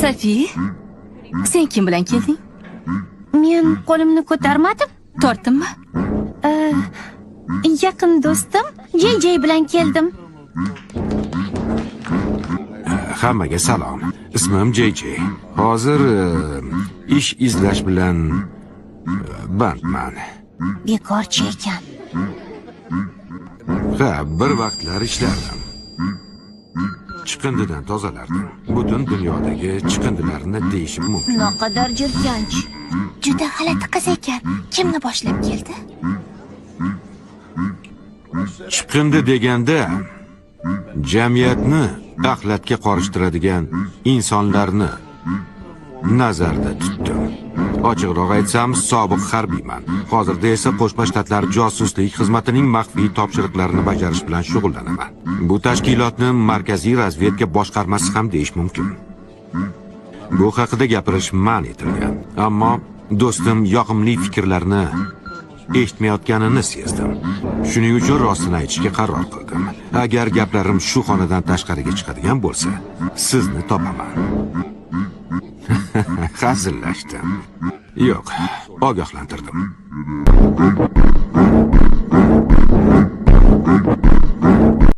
Safi, sen kim bilan kelding? Men qo'limni ko'tarmadim. Tortdimmi? Yaqin do'stim JJ bilan keldim. Hammaga salom. Ismim JJ. Hozir ish izlash bilan bandman. Bekorchi ekan. Ha, bir vaqtlar ishlardim. Chiqindidan tozalardim. Butun dunyodagi chiqindilarni deyishim mumkin. Naqadar jirkanch. Juda g'alati qiz ekan. Kimni boshlab keldi? Chiqindi deganda jamiyatni axlatga qorishtiradigan insonlarni nazarda tutdim. Ochiqroq aytsam, sobiq harbiyman. Hozirda esa Qo'shma Shtatlar josuslik xizmatining maxfiy topshiriqlarini bajarish bilan shug'ullanaman. Bu tashkilotni Markaziy razvedka boshqarmasi ham deyish mumkin. Bu haqida gapirish man etilgan, ammo do'stim yoqimli fikrlarni eshitmayotganini sezdim. Shuning uchun rostini aytishga qaror qildim. Agar gaplarim shu xonadan tashqariga chiqadigan bo'lsa, sizni topaman. Hazillashdim. Yo'q, ogohlantirdim.